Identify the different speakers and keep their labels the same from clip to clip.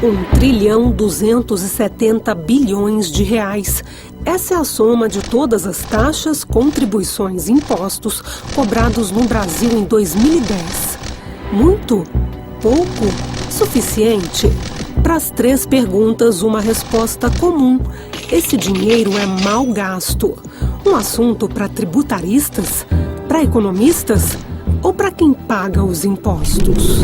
Speaker 1: 1,270 trilhão de reais. Essa é a soma de todas as taxas, contribuições e impostos cobrados no Brasil em 2010. Muito? Pouco? Suficiente? Para as 3 perguntas, uma resposta comum. Esse dinheiro é mal gasto. Um assunto para tributaristas? Para economistas? Ou para quem paga os impostos?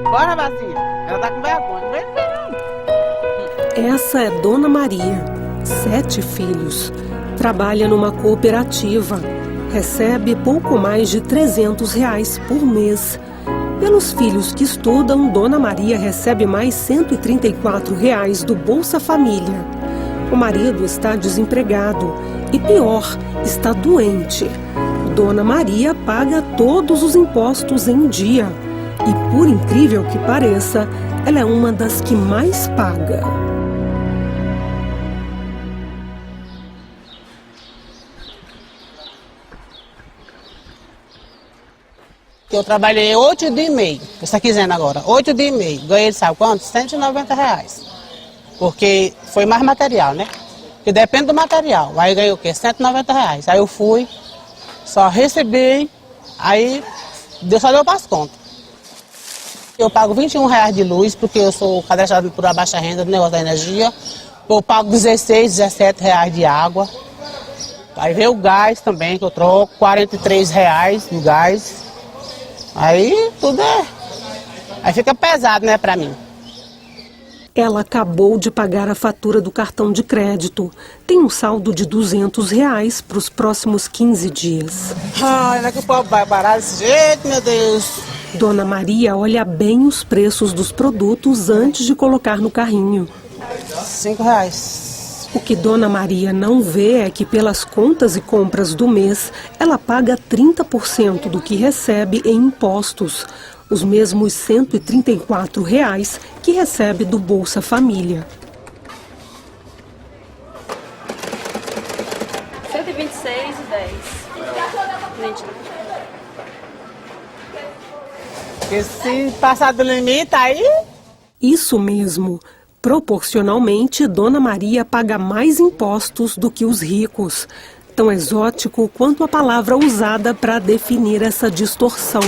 Speaker 2: Bora, Vazinha. Ela tá com vergonha. Vem.
Speaker 1: Essa é Dona Maria, 7 filhos. Trabalha numa cooperativa. Recebe pouco mais de R$300 por mês. Pelos filhos que estudam, Dona Maria recebe mais R$134 do Bolsa Família. O marido está desempregado e, pior, está doente. Dona Maria paga todos os impostos em dia. E, por incrível que pareça, ela é uma das que mais paga.
Speaker 2: Eu trabalhei 8 dias e meio. Você está dizendo agora? 8 dias e meio. Ganhei, sabe quanto? R$190. Porque foi mais material, né? Porque depende do material. Aí ganhei o quê? R$190. Aí eu fui, só recebi, aí só deu para as contas. Eu pago R$21 de luz, porque eu sou cadastrado por baixa renda do negócio da energia. Eu pago R$16, R$17 de água. Aí veio o gás também, que eu troco, R$43 no gás. Aí tudo é... Aí fica pesado, né, pra mim.
Speaker 1: Ela acabou de pagar a fatura do cartão de crédito. Tem um saldo de R$200 para os próximos 15 dias.
Speaker 2: Ai, não é que o povo vai parar desse jeito, meu Deus.
Speaker 1: Dona Maria olha bem os preços dos produtos antes de colocar no carrinho.
Speaker 2: R$5.
Speaker 1: O que Dona Maria não vê é que pelas contas e compras do mês, ela paga 30% do que recebe em impostos. Os mesmos R$134 que recebe do Bolsa Família.
Speaker 3: 126,10.
Speaker 2: Porque se passar do limite, aí...
Speaker 1: Isso mesmo. Proporcionalmente, Dona Maria paga mais impostos do que os ricos. Tão exótico quanto a palavra usada para definir essa distorção.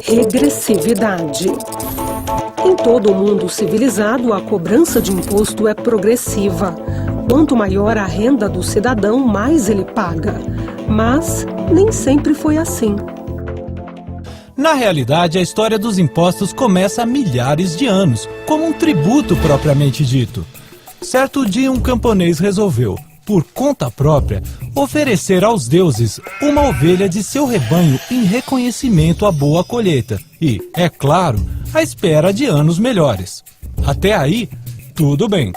Speaker 1: Regressividade. Em todo o mundo civilizado, a cobrança de imposto é progressiva. Quanto maior a renda do cidadão, mais ele paga. Mas nem sempre foi assim.
Speaker 4: Na realidade, a história dos impostos começa há milhares de anos, como um tributo propriamente dito. Certo dia, um camponês resolveu, por conta própria, oferecer aos deuses uma ovelha de seu rebanho em reconhecimento à boa colheita e, é claro, à espera de anos melhores. Até aí, tudo bem.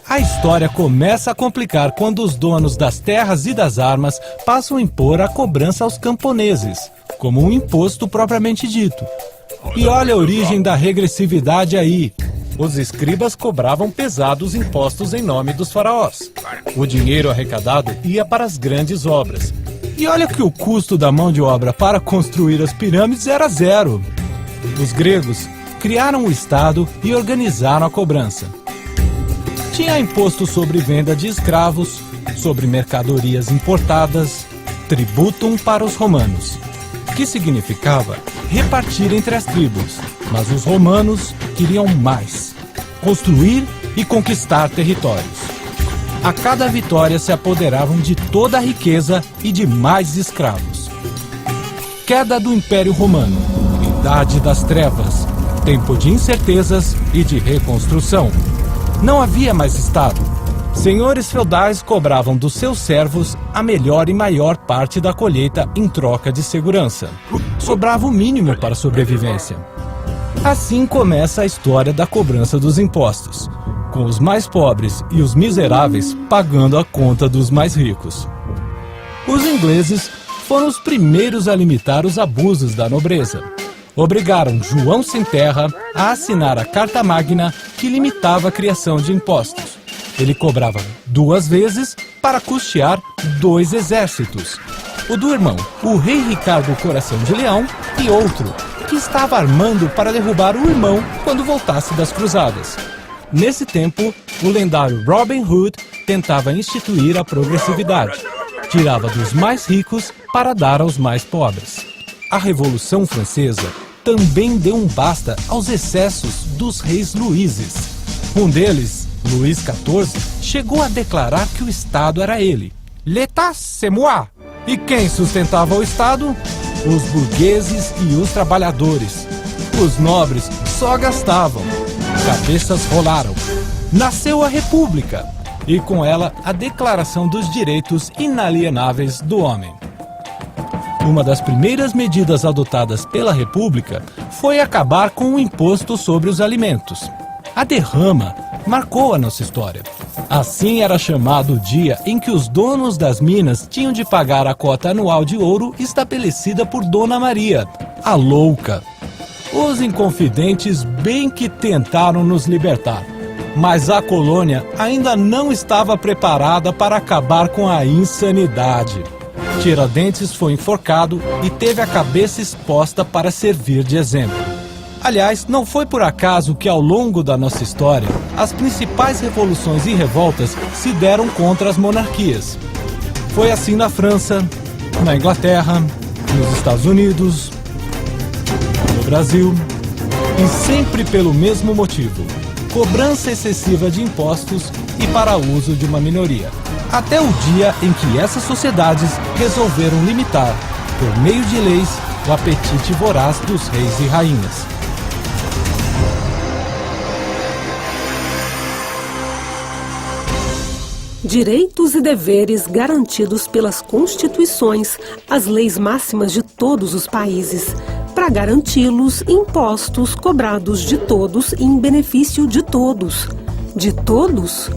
Speaker 4: A história começa a complicar quando os donos das terras e das armas passam a impor a cobrança aos camponeses, como um imposto propriamente dito. E olha a origem da regressividade aí. Os escribas cobravam pesados impostos em nome dos faraós. O dinheiro arrecadado ia para as grandes obras. E olha que o custo da mão de obra para construir as pirâmides era zero. Os gregos criaram o Estado e organizaram a cobrança. Tinha imposto sobre venda de escravos, sobre mercadorias importadas, tributum para os romanos, que significava repartir entre as tribos. Mas os romanos queriam mais: construir e conquistar territórios. A cada vitória se apoderavam de toda a riqueza e de mais escravos. Queda do Império Romano, Idade das Trevas, tempo de incertezas e de reconstrução. Não havia mais Estado. Senhores feudais cobravam dos seus servos a melhor e maior parte da colheita em troca de segurança. Sobrava o mínimo para a sobrevivência. Assim começa a história da cobrança dos impostos, com os mais pobres e os miseráveis pagando a conta dos mais ricos. Os ingleses foram os primeiros a limitar os abusos da nobreza. Obrigaram João Sem Terra a assinar a Carta Magna, que limitava a criação de impostos. Ele cobrava 2 vezes para custear 2 exércitos. O do irmão, o rei Ricardo Coração de Leão, e outro, que estava armando para derrubar o irmão quando voltasse das cruzadas. Nesse tempo, o lendário Robin Hood tentava instituir a progressividade. Tirava dos mais ricos para dar aos mais pobres. A Revolução Francesa também deu um basta aos excessos dos reis Luíses. Um deles, Luís XIV, chegou a declarar que o Estado era ele. L'État, c'est moi! E quem sustentava o Estado? Os burgueses e os trabalhadores. Os nobres só gastavam. Cabeças rolaram. Nasceu a República. E com ela a Declaração dos Direitos Inalienáveis do Homem. Uma das primeiras medidas adotadas pela República foi acabar com o imposto sobre os alimentos. A derrama marcou a nossa história. Assim era chamado o dia em que os donos das minas tinham de pagar a cota anual de ouro estabelecida por Dona Maria, a louca. Os inconfidentes bem que tentaram nos libertar, mas a colônia ainda não estava preparada para acabar com a insanidade. Tiradentes foi enforcado e teve a cabeça exposta para servir de exemplo. Aliás, não foi por acaso que ao longo da nossa história, as principais revoluções e revoltas se deram contra as monarquias. Foi assim na França, na Inglaterra, nos Estados Unidos, no Brasil, e sempre pelo mesmo motivo: cobrança excessiva de impostos e para uso de uma minoria. Até o dia em que essas sociedades resolveram limitar, por meio de leis, o apetite voraz dos reis e rainhas.
Speaker 1: Direitos e deveres garantidos pelas constituições, as leis máximas de todos os países. Para garanti-los, impostos cobrados de todos em benefício de todos. De todos?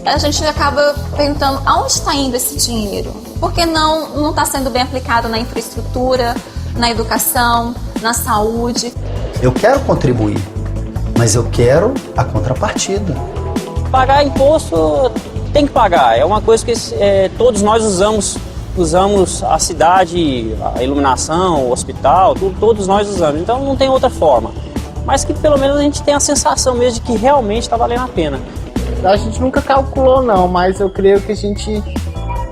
Speaker 3: A gente acaba perguntando aonde está indo esse dinheiro? Por que não está sendo bem aplicado na infraestrutura, na educação, na saúde?
Speaker 5: Eu quero contribuir, mas eu quero a contrapartida.
Speaker 6: Pagar imposto tem que pagar, é uma coisa que todos nós usamos a cidade, a iluminação, o hospital, todos nós usamos, então não tem outra forma. Mas que pelo menos a gente tem a sensação mesmo de que realmente está valendo a pena.
Speaker 7: A gente nunca calculou não, mas eu creio que a gente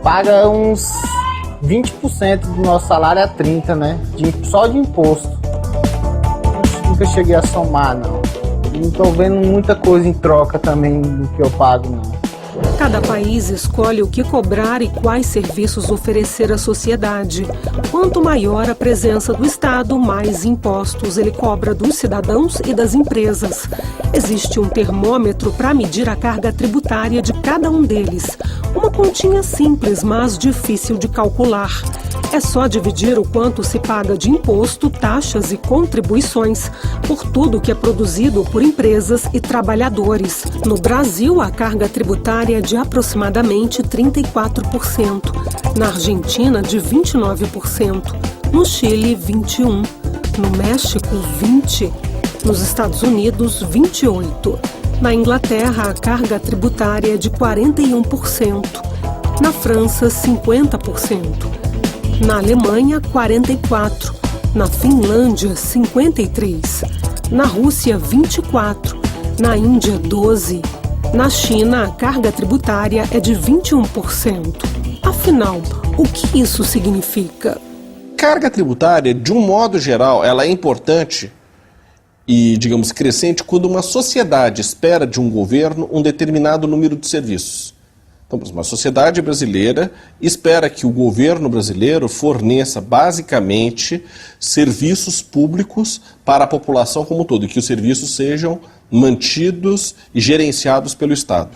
Speaker 7: paga uns 20% do nosso salário a 30%, né? Só de imposto. Nunca cheguei a somar, não. Não estou vendo muita coisa em troca também do que eu pago, não.
Speaker 1: Cada país escolhe o que cobrar e quais serviços oferecer à sociedade. Quanto maior a presença do Estado, mais impostos ele cobra dos cidadãos e das empresas. Existe um termômetro para medir a carga tributária de cada um deles. Uma continha simples, mas difícil de calcular. É só dividir o quanto se paga de imposto, taxas e contribuições por tudo que é produzido por empresas e trabalhadores. No Brasil, a carga tributária é de aproximadamente 34%. Na Argentina, de 29%. No Chile, 21%. No México, 20%. Nos Estados Unidos, 28%. Na Inglaterra, a carga tributária é de 41%. Na França, 50%. Na Alemanha, 44%. Na Finlândia, 53%. Na Rússia, 24%. Na Índia, 12%. Na China, a carga tributária é de 21%. Afinal, o que isso significa?
Speaker 8: Carga tributária, de um modo geral, ela é importante e, digamos, crescente quando uma sociedade espera de um governo um determinado número de serviços. Então, uma sociedade brasileira espera que o governo brasileiro forneça, basicamente, serviços públicos para a população como um todo, e que os serviços sejam mantidos e gerenciados pelo Estado.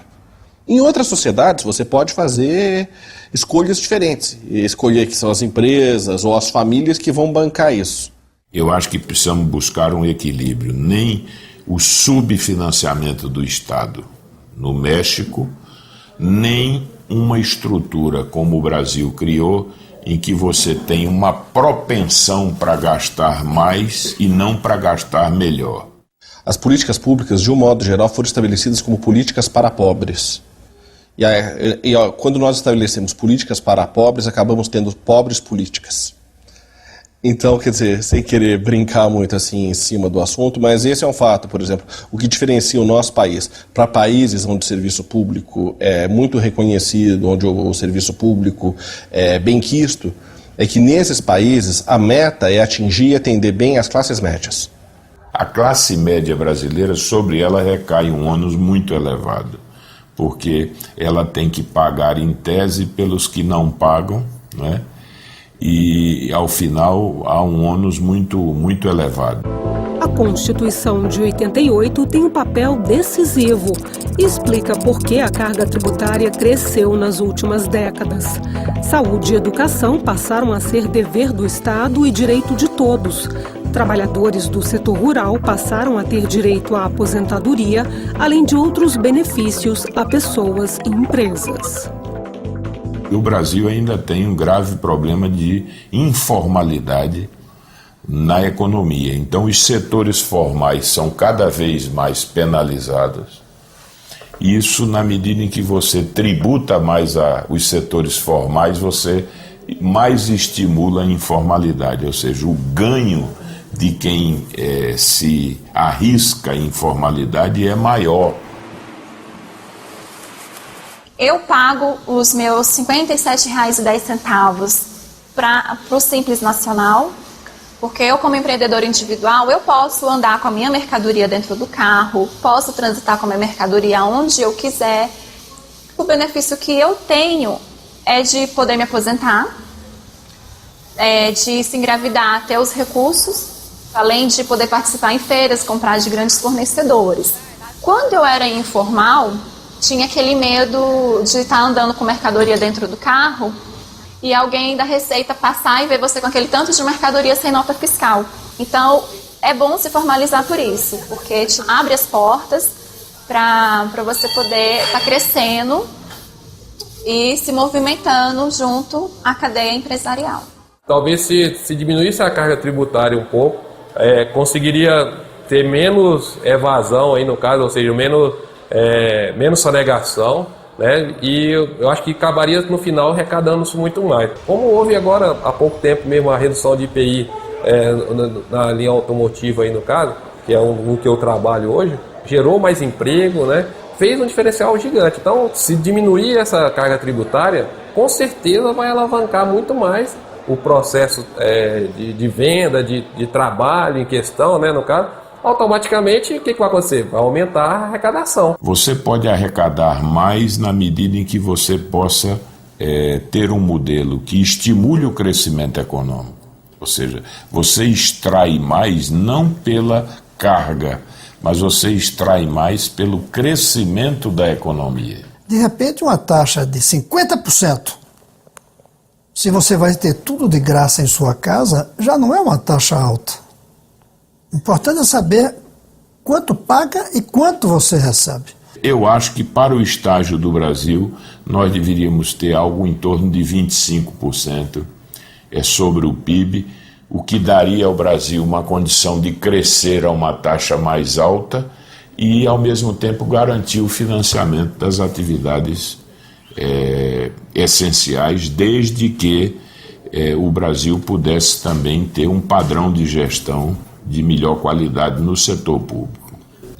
Speaker 8: Em outras sociedades, você pode fazer escolhas diferentes, escolher que são as empresas ou as famílias que vão bancar isso.
Speaker 9: Eu acho que precisamos buscar um equilíbrio, nem o subfinanciamento do Estado no México, nem uma estrutura como o Brasil criou, em que você tem uma propensão para gastar mais e não para gastar melhor.
Speaker 8: As políticas públicas, de um modo geral, foram estabelecidas como políticas para pobres. Quando nós estabelecemos políticas para pobres, acabamos tendo pobres políticas. Então, quer dizer, sem querer brincar muito assim em cima do assunto, mas esse é um fato, por exemplo, o que diferencia o nosso país para países onde o serviço público é muito reconhecido, onde o serviço público é benquisto, é que nesses países a meta é atingir e atender bem as classes médias.
Speaker 9: A classe média brasileira, sobre ela recai um ônus muito elevado, porque ela tem que pagar em tese pelos que não pagam, né? E ao final há um ônus muito elevado.
Speaker 1: A Constituição de 88 tem um papel decisivo e explica por que a carga tributária cresceu nas últimas décadas. Saúde e educação passaram a ser dever do Estado e direito de todos. Trabalhadores do setor rural passaram a ter direito à aposentadoria, além de outros benefícios a pessoas e empresas.
Speaker 9: O Brasil ainda tem um grave problema de informalidade na economia. Então, os setores formais são cada vez mais penalizados. Isso, na medida em que você tributa mais os setores formais, você mais estimula a informalidade, ou seja, o ganho de quem se arrisca em informalidade é maior.
Speaker 3: Eu pago os meus R$ 57,10 para o Simples Nacional, porque eu, como empreendedor individual, eu posso andar com a minha mercadoria dentro do carro, posso transitar com a minha mercadoria onde eu quiser. O benefício que eu tenho é de poder me aposentar, de se engravidar, ter os recursos, além de poder participar em feiras, comprar de grandes fornecedores. Quando eu era informal, tinha aquele medo de estar andando com mercadoria dentro do carro e alguém da Receita passar e ver você com aquele tanto de mercadoria sem nota fiscal. Então, é bom se formalizar por isso, porque te abre as portas para você poder estar crescendo e se movimentando junto à cadeia empresarial.
Speaker 10: Talvez se diminuísse a carga tributária um pouco, conseguiria ter menos evasão aí no caso, ou seja, menos sonegação, né? E eu acho que acabaria no final arrecadando-se muito mais. Como houve agora há pouco tempo mesmo a redução de IPI na linha automotiva aí no caso, que é um que eu trabalho hoje, gerou mais emprego, né? Fez um diferencial gigante. Então, se diminuir essa carga tributária, com certeza vai alavancar muito mais o processo de venda, de trabalho em questão, né, no caso. Automaticamente, o que vai acontecer? Vai aumentar a arrecadação.
Speaker 9: Você pode arrecadar mais na medida em que você possa ter um modelo que estimule o crescimento econômico. Ou seja, você extrai mais não pela carga, mas você extrai mais pelo crescimento da economia.
Speaker 11: De repente, uma taxa de 50%, se você vai ter tudo de graça em sua casa, já não é uma taxa alta. O importante é saber quanto paga e quanto você recebe.
Speaker 9: Eu acho que para o estágio do Brasil, nós deveríamos ter algo em torno de 25% sobre o PIB, o que daria ao Brasil uma condição de crescer a uma taxa mais alta e, ao mesmo tempo, garantir o financiamento das atividades essenciais, desde que o Brasil pudesse também ter um padrão de gestão de melhor qualidade no setor público.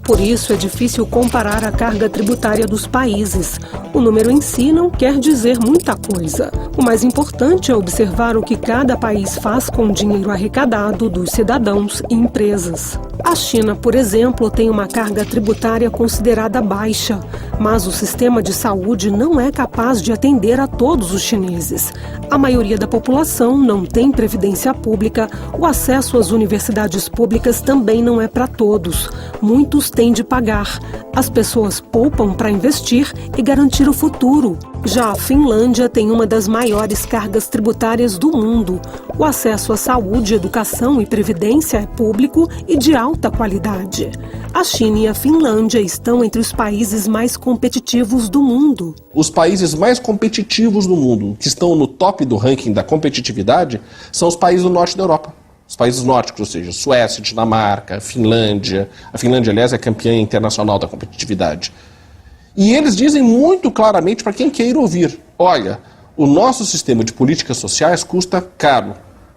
Speaker 1: Por isso é difícil comparar a carga tributária dos países. O número em si não quer dizer muita coisa. O mais importante é observar o que cada país faz com o dinheiro arrecadado dos cidadãos e empresas. A China, por exemplo, tem uma carga tributária considerada baixa, mas o sistema de saúde não é capaz de atender a todos os chineses. A maioria da população não tem previdência pública, o acesso às universidades públicas também não é para todos. Muitos têm de pagar. As pessoas poupam para investir e garantir o futuro. Já a Finlândia tem uma das maiores cargas tributárias do mundo. O acesso à saúde, educação e previdência é público e de alta qualidade. A China e a Finlândia estão entre os países mais competitivos do mundo.
Speaker 8: Os países mais competitivos do mundo, que estão no top do ranking da competitividade, são os países do norte da Europa. Os países nórdicos, ou seja, Suécia, Dinamarca, Finlândia. A Finlândia, aliás, é campeã internacional da competitividade. E eles dizem muito claramente para quem queira ouvir: olha, o nosso sistema de políticas sociais custa caro,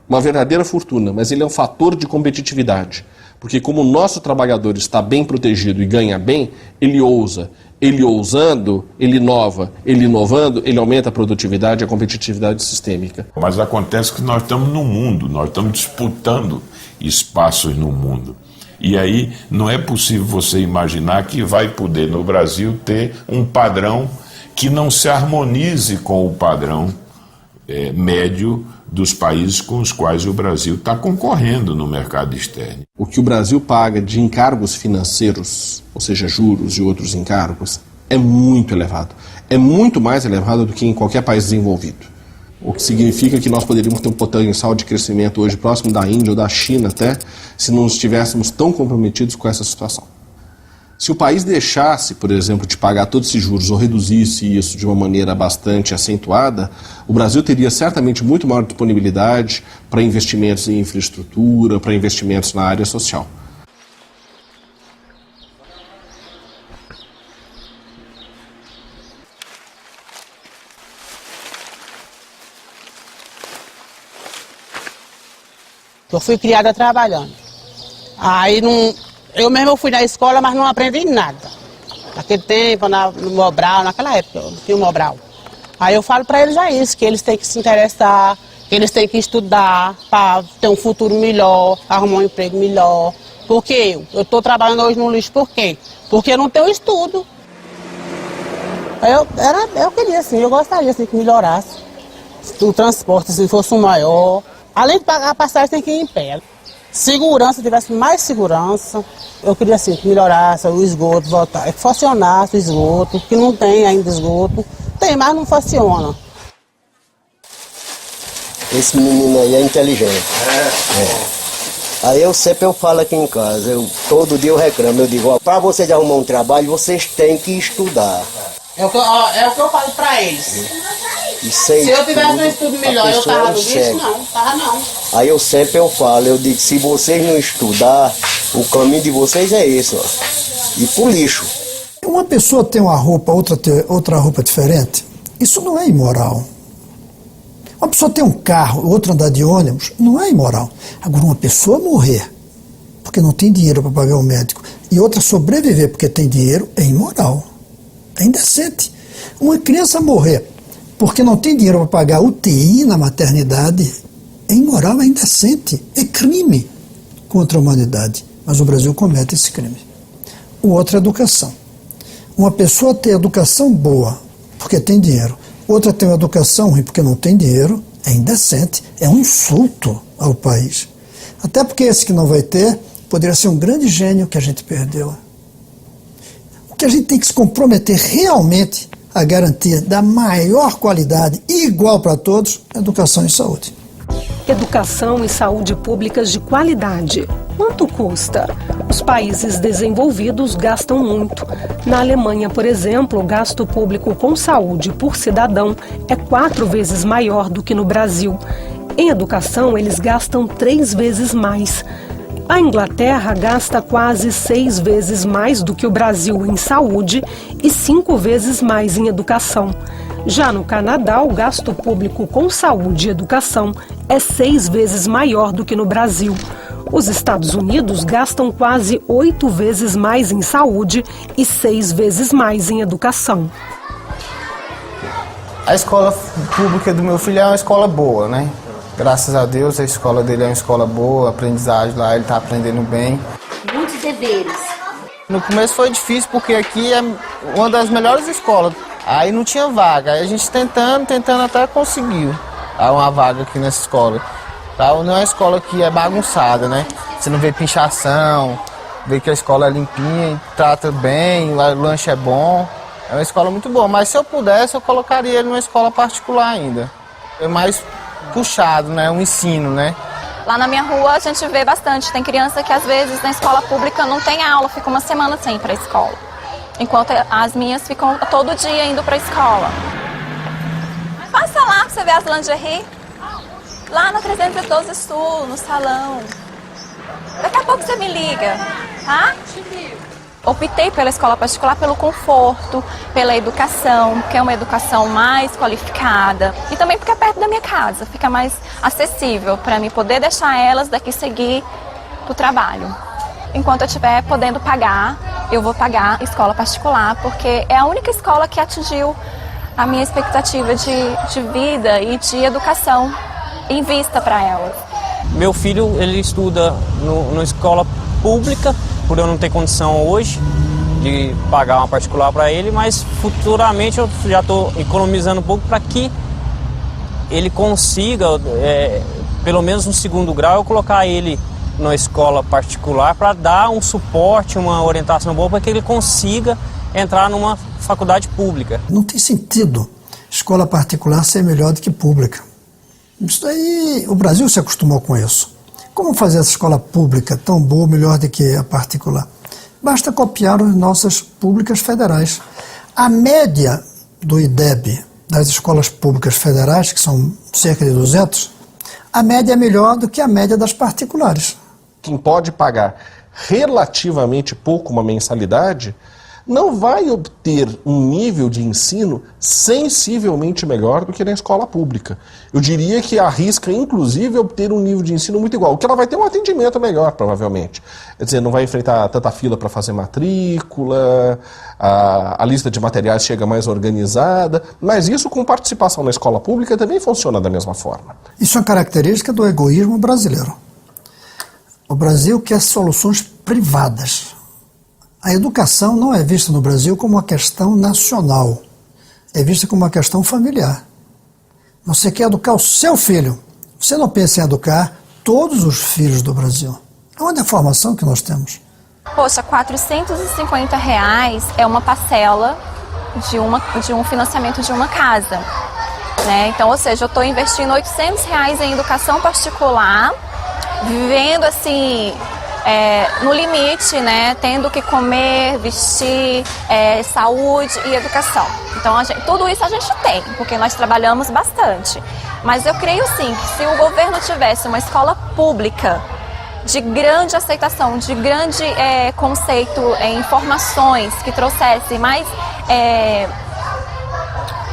Speaker 8: uma verdadeira fortuna, mas ele é um fator de competitividade. Porque como o nosso trabalhador está bem protegido e ganha bem, ele ousa. Ele ousando, ele inova. Ele inovando, ele aumenta a produtividade e a competitividade sistêmica.
Speaker 9: Mas acontece que nós estamos no mundo, nós estamos disputando espaços no mundo. E aí não é possível você imaginar que vai poder no Brasil ter um padrão que não se harmonize com o padrão médio dos países com os quais o Brasil está concorrendo no mercado externo.
Speaker 8: O que o Brasil paga de encargos financeiros, ou seja, juros e outros encargos, é muito elevado. É muito mais elevado do que em qualquer país desenvolvido. O que significa que nós poderíamos ter um potencial de crescimento hoje próximo da Índia ou da China até, se não estivéssemos tão comprometidos com essa situação. Se o país deixasse, por exemplo, de pagar todos esses juros ou reduzisse isso de uma maneira bastante acentuada, o Brasil teria certamente muito maior disponibilidade para investimentos em infraestrutura, para investimentos na área social.
Speaker 2: Eu fui criada trabalhando. Aí eu mesmo fui na escola, mas não aprendi nada. Naquele tempo, no Mobral, naquela época, eu tinha o Mobral. Aí eu falo para eles isso, que eles têm que se interessar, que eles têm que estudar para ter um futuro melhor, arrumar um emprego melhor. Porque eu estou trabalhando hoje no lixo, por quê? Porque eu não tenho estudo. Eu queria assim, eu gostaria assim, que melhorasse. O transporte, se fosse um maior. Além de pagar a passagem, tem que ir em pé. Segurança, tivesse mais segurança. Eu queria assim, que melhorasse o esgoto, voltar, que funcionasse o esgoto, que não tem ainda esgoto. Tem, mas não funciona.
Speaker 12: Esse menino aí é inteligente. Aí eu falo aqui em casa, todo dia eu reclamo, eu digo, para vocês arrumar um trabalho, vocês têm que estudar.
Speaker 2: É o que eu falo para eles. Se eu tivesse um estudo melhor, eu tava no lixo? Não, tava não.
Speaker 12: Aí eu falo, eu digo, se vocês não estudar, o caminho de vocês é esse, ó, ir pro lixo.
Speaker 11: Uma pessoa tem uma roupa, outra tem outra roupa diferente, isso não é imoral. Uma pessoa tem um carro, outra andar de ônibus, não é imoral. Agora, uma pessoa morrer porque não tem dinheiro para pagar o médico e outra sobreviver porque tem dinheiro, é imoral. É indecente. Uma criança morrer porque não tem dinheiro para pagar UTI na maternidade, é imoral, é indecente, é crime contra a humanidade. Mas o Brasil comete esse crime. O outro é educação. Uma pessoa tem educação boa porque tem dinheiro, outra tem uma educação ruim porque não tem dinheiro, é indecente, é um insulto ao país. Até porque esse que não vai ter poderia ser um grande gênio que a gente perdeu. O que a gente tem que se comprometer realmente a garantia da maior qualidade, igual para todos, educação e saúde.
Speaker 1: Educação e saúde públicas de qualidade. Quanto custa? Os países desenvolvidos gastam muito. Na Alemanha, por exemplo, o gasto público com saúde por cidadão é 4 vezes maior do que no Brasil. Em educação, eles gastam 3 vezes mais. A Inglaterra gasta quase 6 vezes mais do que o Brasil em saúde e 5 vezes mais em educação. Já no Canadá, o gasto público com saúde e educação é 6 vezes maior do que no Brasil. Os Estados Unidos gastam quase 8 vezes mais em saúde e 6 vezes mais em educação.
Speaker 7: A escola pública do meu filho é uma escola boa, né? Graças a Deus, a escola dele é uma escola boa, a aprendizagem lá, ele está aprendendo bem.
Speaker 13: Muitos deveres.
Speaker 7: No começo foi difícil, porque aqui é uma das melhores escolas. Aí não tinha vaga, aí a gente tentando até conseguiu uma vaga aqui nessa escola. Não é uma escola que é bagunçada, né? Você não vê pinchação, vê que a escola é limpinha, trata bem, o lanche é bom. É uma escola muito boa, mas se eu pudesse, eu colocaria ele numa escola particular ainda. É mais puxado, né? Um ensino, né?
Speaker 3: Lá na minha rua a gente vê bastante. Tem criança que às vezes na escola pública não tem aula, fica uma semana sem ir para a escola. Enquanto as minhas ficam todo dia indo para a escola. Passa lá pra você ver as lingerie. Lá na 312 Sul, no salão. Daqui a pouco você me liga, tá? Optei pela escola particular pelo conforto, pela educação, que é uma educação mais qualificada, e também porque é perto da minha casa, fica mais acessível para mim poder deixar elas daqui seguir para o trabalho. Enquanto eu estiver podendo pagar, eu vou pagar escola particular, porque é a única escola que atingiu a minha expectativa de vida e de educação em vista para elas.
Speaker 6: Meu filho, ele estuda numa escola pública, por eu não ter condição hoje de pagar uma particular para ele, mas futuramente eu já estou economizando um pouco para que ele consiga, pelo menos no segundo grau, eu colocar ele numa escola particular para dar um suporte, uma orientação boa para que ele consiga entrar numa faculdade pública.
Speaker 11: Não tem sentido escola particular ser melhor do que pública. Isso daí, o Brasil se acostumou com isso. Como fazer essa escola pública tão boa, melhor do que a particular? Basta copiar as nossas públicas federais. A média do IDEB das escolas públicas federais, que são cerca de 200, a média é melhor do que a média das particulares.
Speaker 8: Quem pode pagar relativamente pouco uma mensalidade não vai obter um nível de ensino sensivelmente melhor do que na escola pública. Eu diria que arrisca, inclusive, obter um nível de ensino muito igual, que ela vai ter um atendimento melhor, provavelmente. Quer dizer, não vai enfrentar tanta fila para fazer matrícula, a lista de materiais chega mais organizada, mas isso com participação na escola pública também funciona da mesma forma.
Speaker 11: Isso é uma característica do egoísmo brasileiro. O Brasil quer soluções privadas. A educação não é vista no Brasil como uma questão nacional, é vista como uma questão familiar. Você quer educar o seu filho, você não pensa em educar todos os filhos do Brasil. É uma deformação que nós temos.
Speaker 3: Poxa, R$450 é uma parcela de um financiamento de uma casa, né? Então, ou seja, eu estou investindo R$800 em educação particular, vivendo assim... no limite, né, tendo que comer, vestir, saúde e educação. Então, tudo isso a gente tem, porque nós trabalhamos bastante. Mas eu creio sim que se o governo tivesse uma escola pública de grande aceitação, de grande conceito, informações que trouxesse mais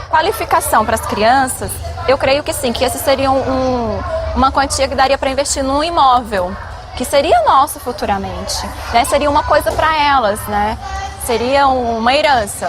Speaker 3: qualificação para as crianças, eu creio que sim, que esse seria uma quantia que daria para investir num imóvel, que seria nosso futuramente, né? Seria uma coisa para elas, né? Seria uma herança.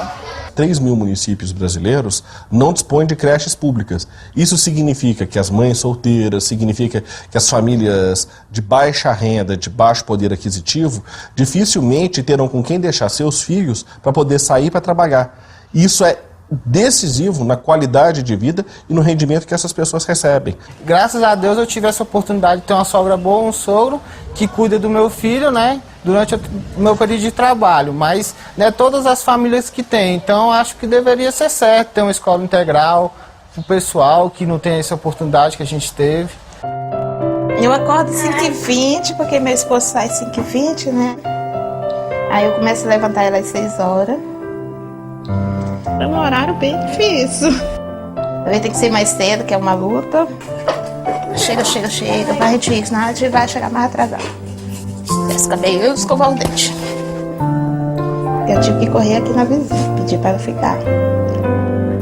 Speaker 8: 3 mil municípios brasileiros não dispõem de creches públicas. Isso significa que as mães solteiras, significa que as famílias de baixa renda, de baixo poder aquisitivo, dificilmente terão com quem deixar seus filhos para poder sair para trabalhar. Isso é decisivo na qualidade de vida e no rendimento que essas pessoas recebem.
Speaker 7: Graças a Deus eu tive essa oportunidade de ter uma sogra boa, um sogro que cuida do meu filho, né, durante o meu período de trabalho, mas não é todas as famílias que têm, então acho que deveria ser certo ter uma escola integral para o pessoal que não tem essa oportunidade que a gente teve.
Speaker 13: Eu acordo 5h20, porque meu esposo sai 5h20, né, aí eu começo a levantar ela às 6 horas. É um horário bem difícil. Também tem que ser mais cedo, que é uma luta. Chega, pra gente ir, senão a gente vai chegar mais atrasado. Esse cabelo eu escovar o dente. Eu tive que correr aqui na vizinha, pedir para ela ficar.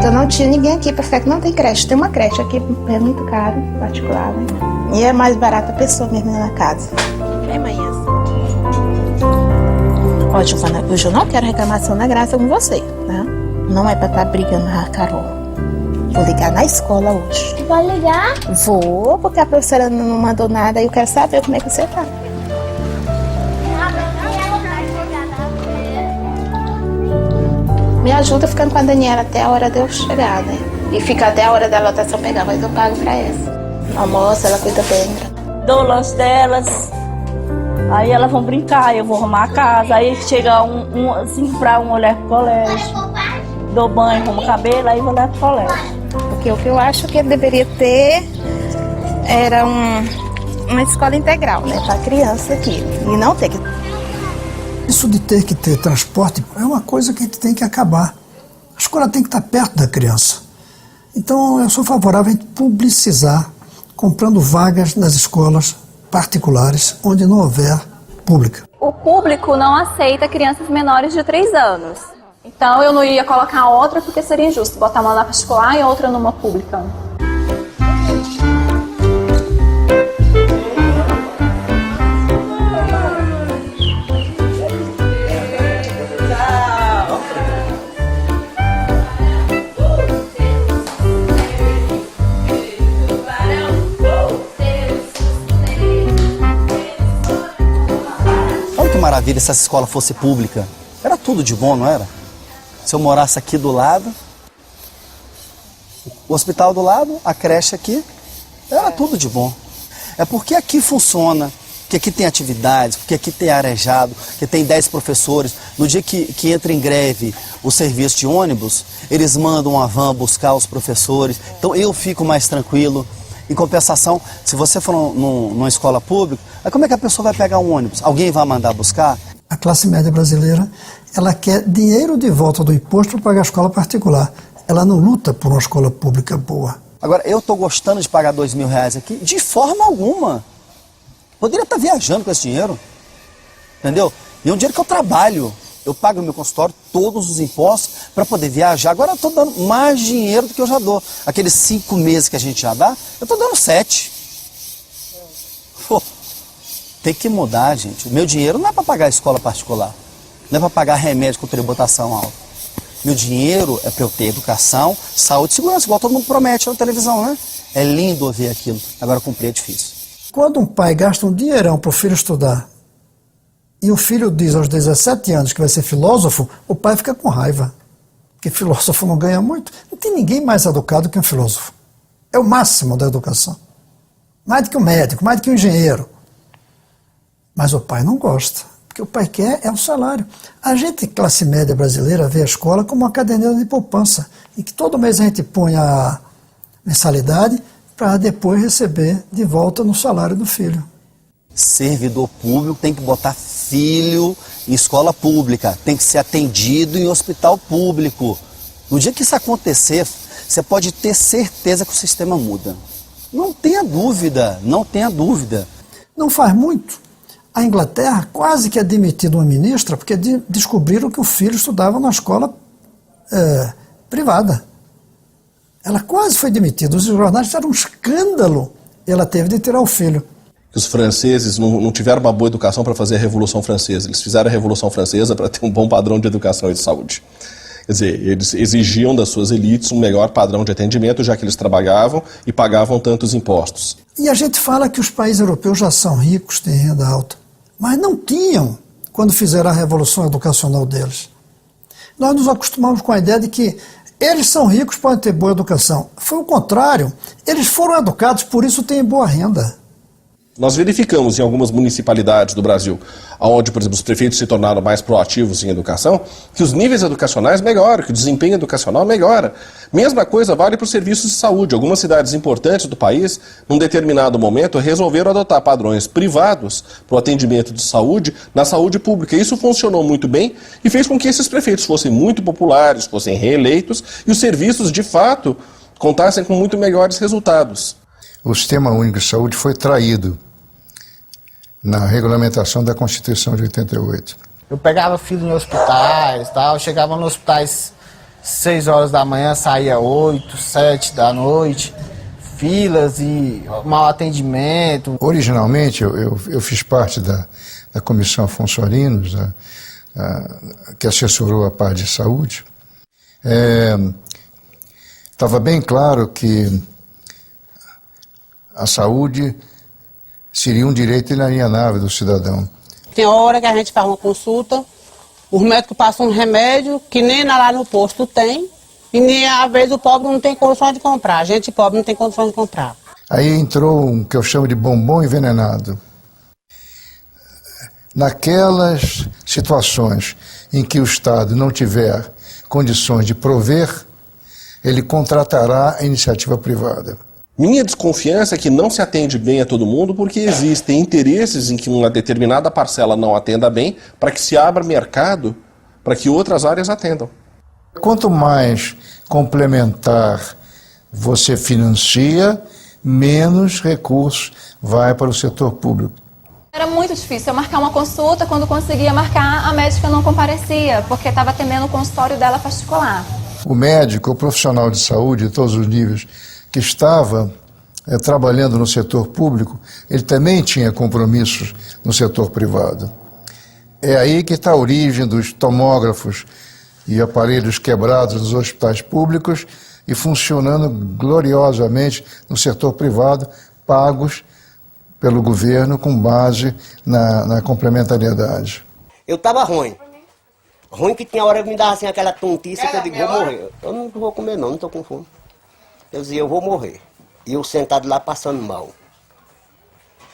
Speaker 13: Eu não tinha ninguém aqui para ficar, que não tem creche. Tem uma creche aqui, é muito caro, particular, né? E é mais barato a pessoa mesmo na casa. É amanhã. Ó, Giovana, hoje eu não quero reclamação na Graça com você, tá? Não é pra estar brigando com a Carol. Vou ligar na escola hoje.
Speaker 14: Vai ligar?
Speaker 13: Vou, porque a professora não mandou nada e eu quero saber como é que você tá. Me ajuda ficando com a Daniela até a hora de eu chegar, né? E fica até a hora da lotação pegar, mas eu pago pra essa. Almoça, ela cuida bem.
Speaker 14: Dou o lanche delas. Aí elas vão brincar, eu vou arrumar a casa. Aí chega 5 para 1, eu levo pro colégio. Dou banho, arrumo o cabelo, aí vou levar pro colégio.
Speaker 13: Porque o que eu acho que ele deveria ter era uma escola integral, né? Pra criança aqui. E não ter que...
Speaker 11: Isso de ter que ter transporte é uma coisa que a gente tem que acabar. A escola tem que estar perto da criança. Então eu sou favorável a publicizar, comprando vagas nas escolas particulares onde não houver pública.
Speaker 3: O público não aceita crianças menores de 3 anos. Então eu não ia colocar outra porque seria injusto botar uma na particular e outra numa pública.
Speaker 5: Olha que maravilha se essa escola fosse pública. Era tudo de bom, não era? Se eu morasse aqui do lado, o hospital do lado, a creche aqui, era tudo de bom. É porque aqui funciona, porque aqui tem atividades, porque aqui tem arejado, que tem 10 professores. No dia que entra em greve o serviço de ônibus, eles mandam uma van buscar os professores. Então eu fico mais tranquilo. Em compensação, se você for numa escola pública, aí como é que a pessoa vai pegar um ônibus? Alguém vai mandar buscar?
Speaker 11: A classe média brasileira, ela quer dinheiro de volta do imposto para pagar a escola particular. Ela não luta por uma escola pública boa.
Speaker 5: Agora, eu estou gostando de pagar R$2.000 aqui? De forma alguma. Poderia estar viajando com esse dinheiro. Entendeu? E é um dinheiro que eu trabalho. Eu pago no meu consultório todos os impostos para poder viajar. Agora eu estou dando mais dinheiro do que eu já dou. Aqueles 5 meses que a gente já dá, eu estou dando 7. Pô. Tem que mudar, gente. O meu dinheiro não é para pagar escola particular. Não é para pagar remédio com tributação alta. Meu dinheiro é para eu ter educação, saúde e segurança, igual todo mundo promete na televisão, né? É lindo ouvir aquilo. Agora cumprir é difícil.
Speaker 11: Quando um pai gasta um dinheirão para o filho estudar e o filho diz aos 17 anos que vai ser filósofo, o pai fica com raiva. Porque filósofo não ganha muito. Não tem ninguém mais educado que um filósofo. É o máximo da educação. Mais do que um médico, mais do que um engenheiro. Mas o pai não gosta, porque o pai quer é o salário. A gente, classe média brasileira, vê a escola como uma caderneta de poupança, em que todo mês a gente põe a mensalidade para depois receber de volta no salário do filho.
Speaker 5: Servidor público tem que botar filho em escola pública, tem que ser atendido em hospital público. No dia que isso acontecer, você pode ter certeza que o sistema muda. Não tenha dúvida, não tenha dúvida.
Speaker 11: Não faz muito. A Inglaterra quase que é demitida uma ministra porque descobriram que o filho estudava na escola privada. Ela quase foi demitida. Os jornais fizeram um escândalo e ela teve de tirar o filho.
Speaker 8: Os franceses não tiveram uma boa educação para fazer a Revolução Francesa. Eles fizeram a Revolução Francesa para ter um bom padrão de educação e de saúde. Quer dizer, eles exigiam das suas elites um melhor padrão de atendimento, já que eles trabalhavam e pagavam tantos impostos.
Speaker 11: E a gente fala que os países europeus já são ricos, têm renda alta. Mas não tinham quando fizeram a revolução educacional deles. Nós nos acostumamos com a ideia de que eles são ricos, podem ter boa educação. Foi o contrário. Eles foram educados, por isso têm boa renda.
Speaker 8: Nós verificamos em algumas municipalidades do Brasil, onde, por exemplo, os prefeitos se tornaram mais proativos em educação, que os níveis educacionais melhoram, que o desempenho educacional melhora. Mesma coisa vale para os serviços de saúde. Algumas cidades importantes do país, num determinado momento, resolveram adotar padrões privados para o atendimento de saúde na saúde pública. Isso funcionou muito bem e fez com que esses prefeitos fossem muito populares, fossem reeleitos e os serviços, de fato, contassem com muito melhores resultados.
Speaker 15: O Sistema Único de Saúde foi traído na regulamentação da Constituição de 88.
Speaker 7: Eu pegava filho em hospitais, tal, chegava nos hospitais 6 horas da manhã, saía 8, 7 da noite, filas e mau atendimento.
Speaker 15: Originalmente, eu fiz parte da Comissão Afonso Arinos, que assessorou a parte de saúde. Estava bem claro que a saúde seria um direito inalienável do cidadão.
Speaker 2: Tem hora que a gente faz uma consulta, os médicos passam um remédio que nem lá no posto tem, e nem às vezes o pobre não tem condição de comprar. A gente pobre não tem condição de comprar.
Speaker 15: Aí entrou um que eu chamo de bombom envenenado. Naquelas situações em que o Estado não tiver condições de prover, ele contratará a iniciativa privada.
Speaker 8: Minha desconfiança é que não se atende bem a todo mundo porque existem interesses em que uma determinada parcela não atenda bem para que se abra mercado para que outras áreas atendam.
Speaker 15: Quanto mais complementar você financia, menos recursos vai para o setor público.
Speaker 3: Era muito difícil eu marcar uma consulta, quando conseguia marcar, a médica não comparecia, porque estava atendendo o consultório dela particular.
Speaker 15: O médico, o profissional de saúde de todos os níveis, que estava trabalhando no setor público, ele também tinha compromissos no setor privado. É aí que está a origem dos tomógrafos e aparelhos quebrados nos hospitais públicos e funcionando gloriosamente no setor privado, pagos pelo governo com base na complementariedade.
Speaker 12: Eu estava ruim. Ruim que tinha hora que me dava assim aquela tontice que eu digo, vou morrer. Eu não vou comer não estou com fome. Eu dizia, eu vou morrer. E eu sentado lá passando mal.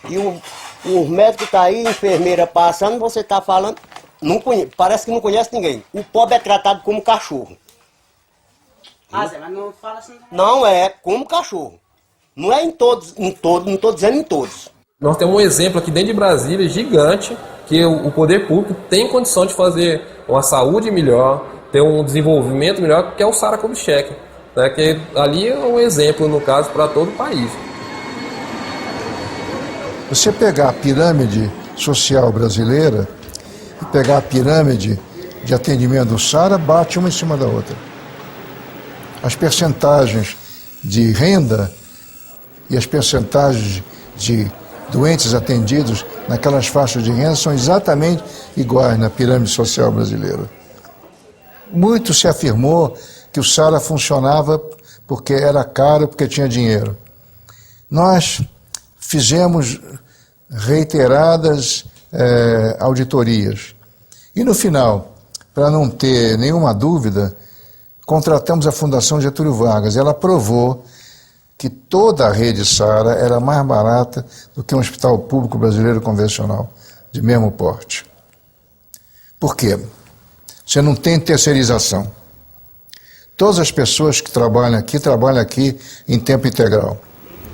Speaker 12: E os médicos estão aí, enfermeira passando, você está falando, não conhece, parece que não conhece ninguém. O pobre é tratado como cachorro.
Speaker 2: Mas não fala assim.
Speaker 12: Não é, como cachorro. Não é em todos, não estou dizendo em todos.
Speaker 10: Nós temos um exemplo aqui dentro de Brasília gigante, que o poder público tem condição de fazer uma saúde melhor, ter um desenvolvimento melhor, que é o Sara Kubitschek, né? Que ali é um exemplo, no caso, para todo o país.
Speaker 15: Você pegar a pirâmide social brasileira e pegar a pirâmide de atendimento do Sara, bate uma em cima da outra. As percentagens de renda e as percentagens de doentes atendidos naquelas faixas de renda são exatamente iguais na pirâmide social brasileira. Muito se afirmou que o Sara funcionava porque era caro, porque tinha dinheiro. Nós fizemos reiteradas auditorias. E no final, para não ter nenhuma dúvida, contratamos a Fundação Getúlio Vargas. Ela provou que toda a rede Sara era mais barata do que um hospital público brasileiro convencional, de mesmo porte. Por quê? Você não tem terceirização. Todas as pessoas que trabalham aqui em tempo integral,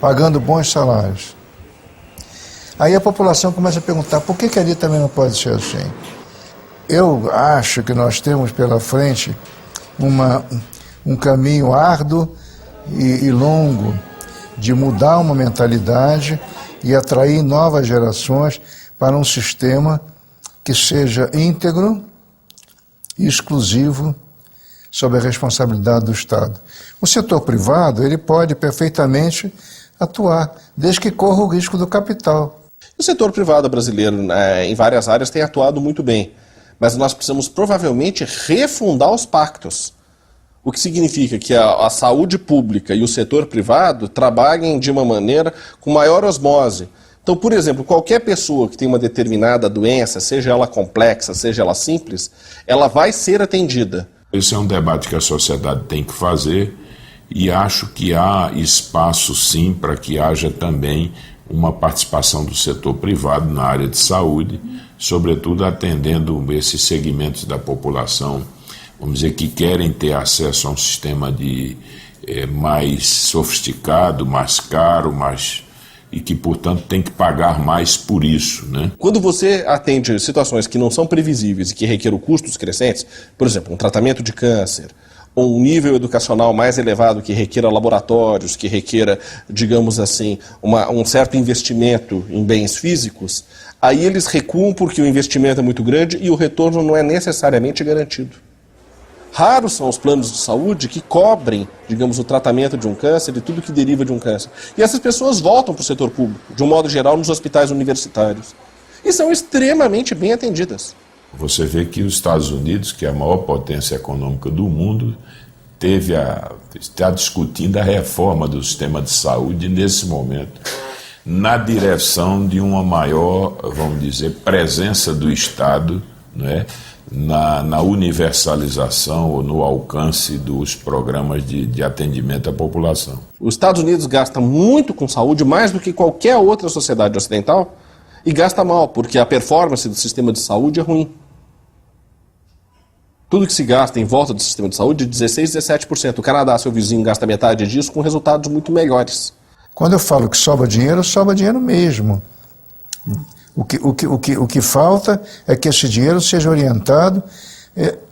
Speaker 15: pagando bons salários. Aí a população começa a perguntar, por que ali também não pode ser assim? Eu acho que nós temos pela frente um caminho árduo e longo de mudar uma mentalidade e atrair novas gerações para um sistema que seja íntegro e exclusivo sob a responsabilidade do Estado. O setor privado, ele pode perfeitamente atuar, desde que corra o risco do capital.
Speaker 8: O setor privado brasileiro, em várias áreas, tem atuado muito bem, mas nós precisamos provavelmente refundar os pactos. O que significa que a saúde pública e o setor privado trabalhem de uma maneira com maior osmose. Então, por exemplo, qualquer pessoa que tem uma determinada doença, seja ela complexa, seja ela simples, ela vai ser atendida.
Speaker 9: Esse é um debate que a sociedade tem que fazer e acho que há espaço sim para que haja também uma participação do setor privado na área de saúde, sobretudo atendendo esses segmentos da população, vamos dizer, que querem ter acesso a um sistema mais sofisticado, mais caro, e que, portanto, tem que pagar mais por isso, né?
Speaker 8: Quando você atende situações que não são previsíveis e que requerem custos crescentes, por exemplo, um tratamento de câncer, ou um nível educacional mais elevado que requeira laboratórios, que requeira, digamos assim, um certo investimento em bens físicos, aí eles recuam porque o investimento é muito grande e o retorno não é necessariamente garantido. Raros são os planos de saúde que cobrem, digamos, o tratamento de um câncer e tudo que deriva de um câncer. E essas pessoas voltam para o setor público, de um modo geral, nos hospitais universitários. E são extremamente bem atendidas.
Speaker 9: Você vê que os Estados Unidos, que é a maior potência econômica do mundo, está discutindo a reforma do sistema de saúde nesse momento, na direção de uma maior, vamos dizer, presença do Estado, não é? Na universalização ou no alcance dos programas de atendimento à população.
Speaker 8: Os Estados Unidos gastam muito com saúde, mais do que qualquer outra sociedade ocidental, e gasta mal, porque a performance do sistema de saúde é ruim. Tudo que se gasta em volta do sistema de saúde é 16%, 17%. O Canadá, seu vizinho, gasta metade disso com resultados muito melhores.
Speaker 15: Quando eu falo que sobra dinheiro mesmo. O que falta é que esse dinheiro seja orientado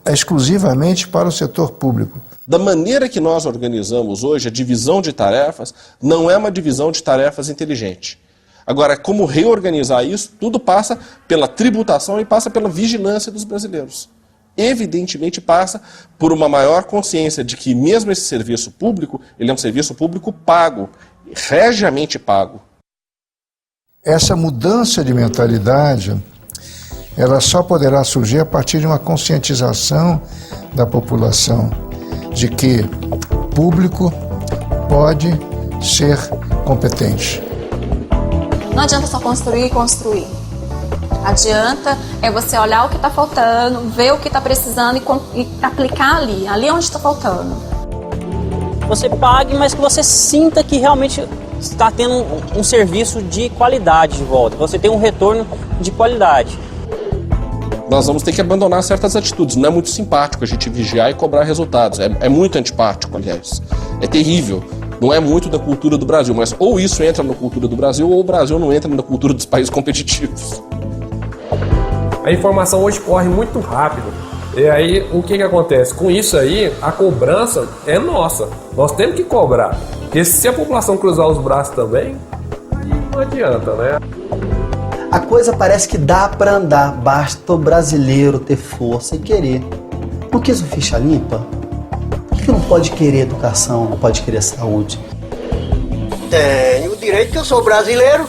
Speaker 15: exclusivamente para o setor público.
Speaker 8: Da maneira que nós organizamos hoje, a divisão de tarefas não é uma divisão de tarefas inteligente. Agora, como reorganizar isso? Tudo passa pela tributação e passa pela vigilância dos brasileiros. Evidentemente passa por uma maior consciência de que mesmo esse serviço público, ele é um serviço público pago, regiamente pago.
Speaker 15: Essa mudança de mentalidade, ela só poderá surgir a partir de uma conscientização da população de que público pode ser competente.
Speaker 3: Não adianta só construir e construir. Adianta você olhar o que está faltando, ver o que está precisando e aplicar ali onde está faltando.
Speaker 6: Você pague, mas que você sinta que realmente está tendo um serviço de qualidade de volta. Você tem um retorno de qualidade.
Speaker 8: Nós vamos ter que abandonar certas atitudes. Não é muito simpático a gente vigiar e cobrar resultados. É muito antipático, aliás. É terrível. Não é muito da cultura do Brasil, mas ou isso entra na cultura do Brasil ou o Brasil não entra na cultura dos países competitivos.
Speaker 10: A informação hoje corre muito rápido. E aí, o que acontece? Com isso aí, a cobrança é nossa. Nós temos que cobrar. Porque se a população cruzar os braços também, não adianta, né?
Speaker 5: A coisa parece que dá para andar, basta o brasileiro ter força e querer. Não quis o ficha limpa? Por que não pode querer educação, não pode querer saúde?
Speaker 12: Tenho o direito que eu sou brasileiro.